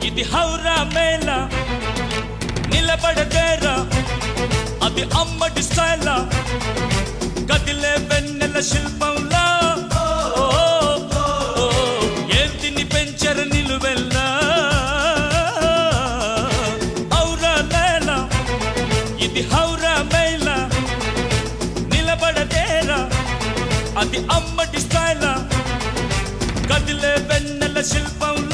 ఇది హౌరా మేళ నిలబడదేరా అది అమ్మడి స్టైల్ కదిలే వెన్నెల శిల్పంలా ఏంటిని పెంచర నిలువెల్లా హౌరా మేళ ఇది హౌరా మేళ నిలబడదేరా అది అమ్మడి స్టైల్ కదిలే వెన్నెల శిల్పంలా